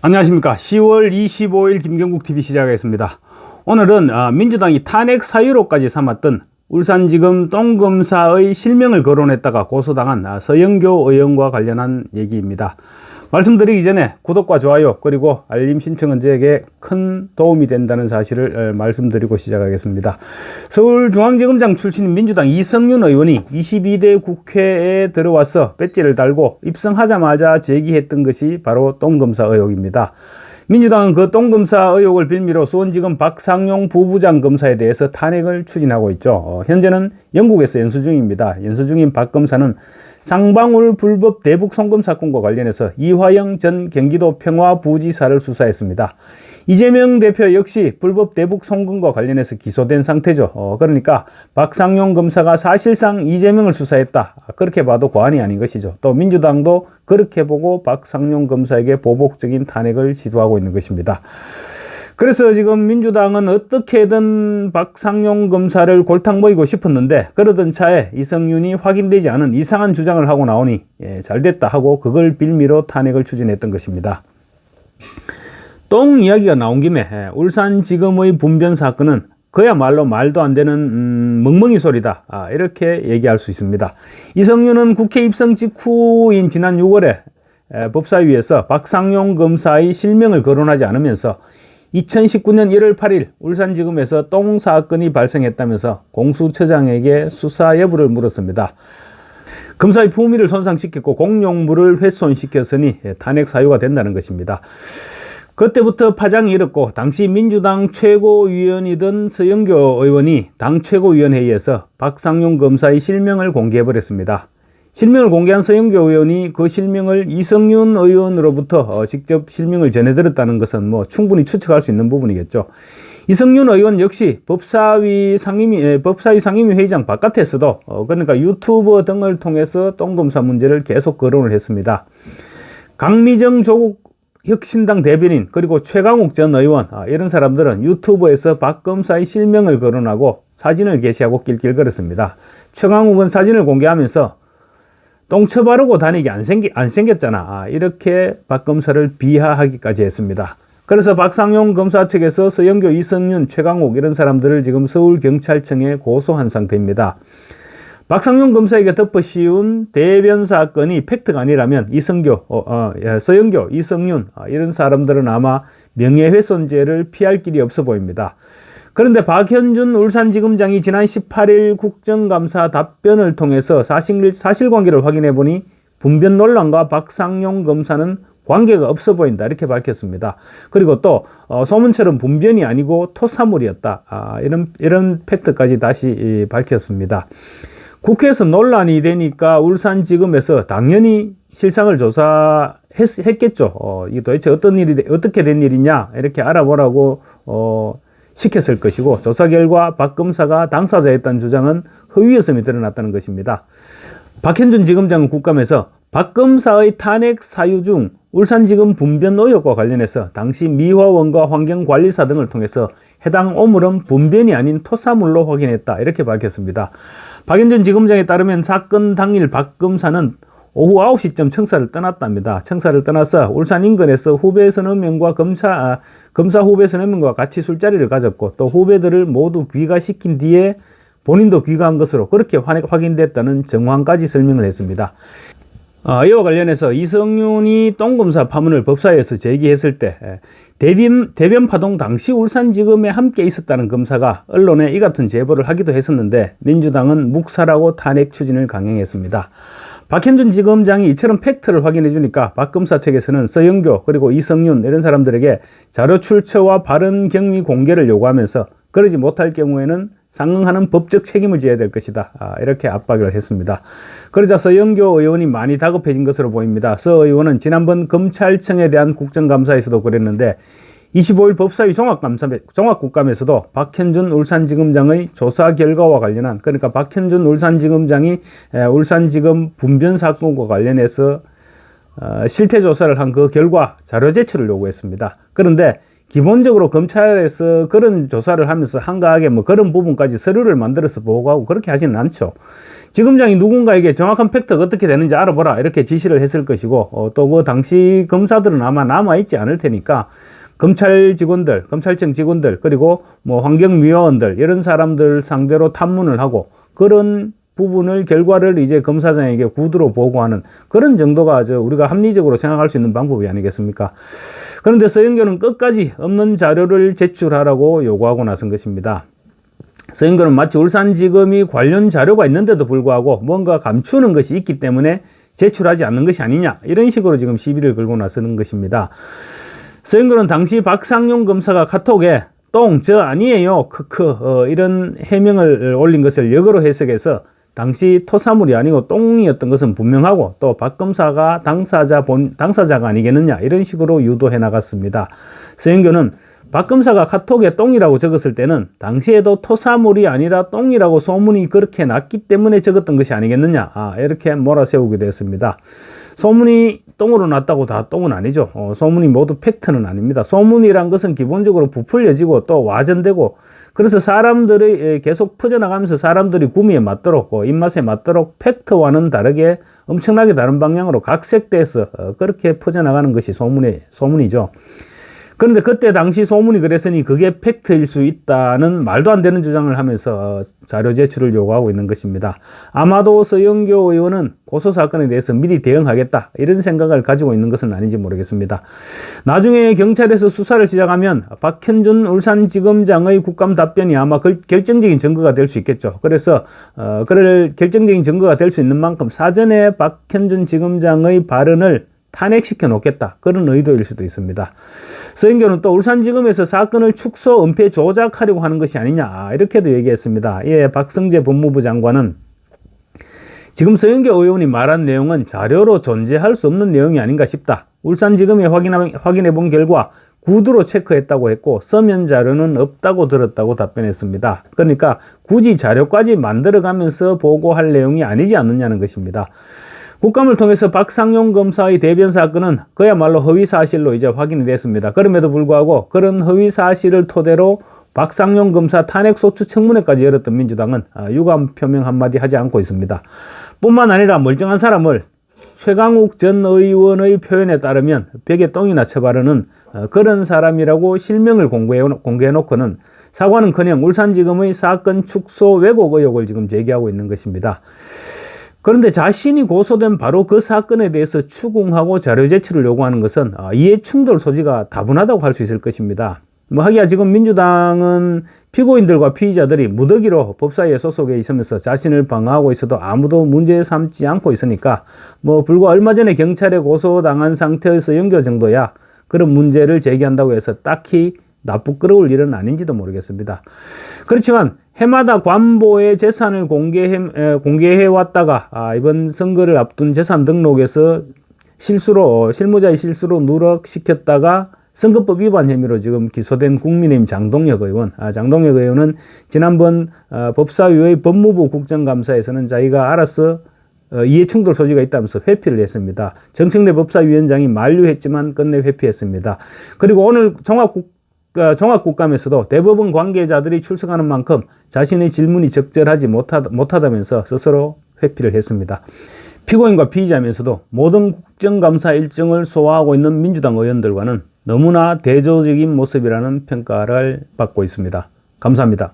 안녕하십니까. 10월 25일 김경국TV 시작하겠습니다. 오늘은 민주당이 탄핵 사유로까지 삼았던 울산지검 똥검사의 실명을 거론했다가 고소당한 서영교 의원과 관련한 얘기입니다. 말씀드리기 전에 구독과 좋아요 그리고 알림 신청은 저에게 큰 도움이 된다는 사실을 말씀드리고 시작하겠습니다. 서울중앙지검장 출신인 민주당 이성윤 의원이 22대 국회에 들어와서 배지를 달고 입성하자마자 제기했던 것이 바로 똥검사 의혹입니다. 민주당은 그 똥검사 의혹을 빌미로 수원지검 박상용 부부장 검사에 대해서 탄핵을 추진하고 있죠. 현재는 영국에서 연수 중입니다. 연수 중인 박 검사는 쌍방울 불법 대북 송금 사건과 관련해서 이화영 전 경기도 평화부지사를 수사했습니다. 이재명 대표 역시 불법 대북 송금과 관련해서 기소된 상태죠. 그러니까 박상용 검사가 사실상 이재명을 수사했다. 그렇게 봐도 과언이 아닌 것이죠. 또 민주당도 그렇게 보고 박상용 검사에게 보복적인 탄핵을 시도하고 있는 것입니다. 그래서 지금 민주당은 어떻게든 박상용 검사를 골탕 먹이고 싶었는데 그러던 차에 이성윤이 확인되지 않은 이상한 주장을 하고 나오니 잘됐다 하고 그걸 빌미로 탄핵을 추진했던 것입니다. 똥 이야기가 나온 김에 울산지검의 분변 사건은 그야말로 말도 안 되는 멍멍이 소리다, 이렇게 얘기할 수 있습니다. 이성윤은 국회 입성 직후인 지난 6월에 법사위에서 박상용 검사의 실명을 거론하지 않으면서 2019년 1월 8일 울산지검에서 똥 사건이 발생했다면서 공수처장에게 수사 여부를 물었습니다. 검사의 품위를 손상시켰고 공용물을 훼손시켰으니 탄핵 사유가 된다는 것입니다. 그때부터 파장이 일었고 당시 민주당 최고위원이던 서영교 의원이 당 최고위원회의에서 박상용 검사의 실명을 공개해버렸습니다. 실명을 공개한 서영교 의원이 그 실명을 이성윤 의원으로부터 직접 실명을 전해들었다는 것은 충분히 추측할 수 있는 부분이겠죠. 이성윤 의원 역시 법사위 상임위 회의장 바깥에서도 그러니까 유튜버 등을 통해서 똥검사 문제를 계속 거론을 했습니다. 강미정 조국 혁신당 대변인 그리고 최강욱 전 의원, 이런 사람들은 유튜브에서 박 검사의 실명을 거론하고 사진을 게시하고 낄낄거렸습니다. 최강욱은 사진을 공개하면서 똥쳐 바르고 다니기 안 생겼잖아, 이렇게 박 검사를 비하하기까지 했습니다. 그래서 박상용 검사 측에서 서영교, 이성윤, 최강욱 이런 사람들을 지금 서울경찰청에 고소한 상태입니다. 박상용 검사에게 덮어씌운 대변 사건이 팩트가 아니라면 서영교, 이성윤 이런 사람들은 아마 명예훼손죄를 피할 길이 없어 보입니다. 그런데 박현준 울산지검장이 지난 18일 국정감사 답변을 통해서 사실관계를 확인해 보니 분변 논란과 박상용 검사는 관계가 없어 보인다, 이렇게 밝혔습니다. 그리고 또 소문처럼 분변이 아니고 토사물이었다, 이런 팩트까지 다시 밝혔습니다. 국회에서 논란이 되니까 울산지검에서 당연히 실상을 조사했겠죠. 이게 도대체 어떻게 된 일이냐, 이렇게 알아보라고 시켰을 것이고, 조사 결과 박 검사가 당사자였다는 주장은 허위였음이 드러났다는 것입니다. 박현준 지검장은 국감에서 박 검사의 탄핵 사유 중 울산지검 분변 의혹과 관련해서 당시 미화원과 환경관리사 등을 통해서 해당 오물은 분변이 아닌 토사물로 확인했다, 이렇게 밝혔습니다. 박현준 지검장에 따르면 사건 당일 박 검사는 오후 9시쯤 청사를 떠났답니다. 청사를 떠나서 울산 인근에서 후배 서너 명과 검사 후배 서너 명과 같이 술자리를 가졌고 또 후배들을 모두 귀가시킨 뒤에 본인도 귀가한 것으로 그렇게 확인됐다는 정황까지 설명을 했습니다. 이와 관련해서 이성윤이 똥검사 파문을 법사위에서 제기했을 때 대변 파동 당시 울산지검에 함께 있었다는 검사가 언론에 이 같은 제보를 하기도 했었는데 민주당은 묵살하고 탄핵 추진을 강행했습니다. 박현준 지검장이 이처럼 팩트를 확인해 주니까 박 검사 측에서는 서영교 그리고 이성윤 이런 사람들에게 자료 출처와 발언 경위 공개를 요구하면서 그러지 못할 경우에는 상응하는 법적 책임을 져야 될 것이다, 이렇게 압박을 했습니다. 그러자 서영교 의원이 많이 다급해진 것으로 보입니다. 서 의원은 지난번 검찰청에 대한 국정감사에서도 그랬는데 25일 법사위 종합국감에서도 박현준 울산지검장의 조사 결과와 관련한, 그러니까 박현준 울산지검장이 울산지검 분변 사건과 관련해서 실태조사를 한 그 결과 자료 제출을 요구했습니다. 그런데 기본적으로 검찰에서 그런 조사를 하면서 한가하게 뭐 그런 부분까지 서류를 만들어서 보고하고 그렇게 하지는 않죠. 지검장이 누군가에게 정확한 팩트가 어떻게 되는지 알아보라 이렇게 지시를 했을 것이고, 또 그 당시 검사들은 아마 남아있지 않을 테니까 검찰 직원들, 검찰청 직원들, 그리고 뭐 환경미화원들 이런 사람들 상대로 탐문을 하고 그런 부분을 결과를 이제 검사장에게 구두로 보고하는 그런 정도가 우리가 합리적으로 생각할 수 있는 방법이 아니겠습니까? 그런데 서영교는 끝까지 없는 자료를 제출하라고 요구하고 나선 것입니다. 서영교는 마치 울산지검이 관련 자료가 있는데도 불구하고 뭔가 감추는 것이 있기 때문에 제출하지 않는 것이 아니냐 이런 식으로 지금 시비를 걸고 나서는 것입니다. 서영교는 당시 박상용 검사가 카톡에 똥 저 아니에요 크크 이런 해명을 올린 것을 역으로 해석해서 당시 토사물이 아니고 똥이었던 것은 분명하고 또 박 검사가 당사자가 아니겠느냐 이런 식으로 유도해 나갔습니다. 서영교는 박 검사가 카톡에 똥이라고 적었을 때는 당시에도 토사물이 아니라 똥이라고 소문이 그렇게 났기 때문에 적었던 것이 아니겠느냐 이렇게 몰아세우게 되었습니다. 소문이 똥으로 났다고 다 똥은 아니죠. 소문이 모두 팩트는 아닙니다. 소문이란 것은 기본적으로 부풀려지고 또 와전되고 그래서 사람들이 계속 퍼져나가면서 사람들이 구미에 맞도록 입맛에 맞도록 팩트와는 다르게 엄청나게 다른 방향으로 각색돼서 그렇게 퍼져나가는 것이 소문이죠. 그런데 그때 당시 소문이 그랬으니 그게 팩트일 수 있다는 말도 안 되는 주장을 하면서 자료 제출을 요구하고 있는 것입니다. 아마도 서영교 의원은 고소사건에 대해서 미리 대응하겠다 이런 생각을 가지고 있는 것은 아닌지 모르겠습니다. 나중에 경찰에서 수사를 시작하면 박현준 울산지검장의 국감 답변이 아마 결정적인 증거가 될 수 있겠죠. 그래서 그럴 결정적인 증거가 될 수 있는 만큼 사전에 박현준 지검장의 발언을 탄핵시켜 놓겠다 그런 의도일 수도 있습니다. 서영교는 또 울산지검에서 사건을 축소, 은폐, 조작하려고 하는 것이 아니냐 이렇게도 얘기했습니다. 예, 박성재 법무부 장관은 지금 서영교 의원이 말한 내용은 자료로 존재할 수 없는 내용이 아닌가 싶다. 울산지검에 확인해 본 결과 구두로 체크했다고 했고 서면 자료는 없다고 들었다고 답변했습니다. 그러니까 굳이 자료까지 만들어가면서 보고할 내용이 아니지 않느냐는 것입니다. 국감을 통해서 박상용 검사의 대변 사건은 그야말로 허위사실로 이제 확인이 됐습니다. 그럼에도 불구하고 그런 허위사실을 토대로 박상용 검사 탄핵소추 청문회까지 열었던 민주당은 유감 표명 한마디 하지 않고 있습니다. 뿐만 아니라 멀쩡한 사람을 최강욱 전 의원의 표현에 따르면 벽에 똥이나 쳐바르는 그런 사람이라고 실명을 공개해놓고는 사과는커녕 울산지검의 사건 축소 왜곡 의혹을 지금 제기하고 있는 것입니다. 그런데 자신이 고소된 바로 그 사건에 대해서 추궁하고 자료 제출을 요구하는 것은 이해 충돌 소지가 다분하다고 할 수 있을 것입니다. 하기야 지금 민주당은 피고인들과 피의자들이 무더기로 법사위에 소속해 있으면서 자신을 방어하고 있어도 아무도 문제 삼지 않고 있으니까 불과 얼마 전에 경찰에 고소당한 상태에서 연교 정도야 그런 문제를 제기한다고 해서 딱히 나쁘끄러울 일은 아닌지도 모르겠습니다. 그렇지만 해마다 관보의 재산을 공개해 왔다가 이번 선거를 앞둔 재산 등록에서 실무자의 실수로 누락시켰다가 선거법 위반 혐의로 지금 기소된 국민의힘 장동혁 의원. 장동혁 의원은 지난번 법사위의 법무부 국정감사에서는 자기가 알아서 이해충돌 소지가 있다면서 회피를 했습니다. 정청래 법사위원장이 만류했지만 끝내 회피했습니다. 그리고 오늘 종합국감에서도 대법원 관계자들이 출석하는 만큼 자신의 질문이 적절하지 못하다면서 스스로 회피를 했습니다. 피고인과 피의자면서도 모든 국정감사 일정을 소화하고 있는 민주당 의원들과는 너무나 대조적인 모습이라는 평가를 받고 있습니다. 감사합니다.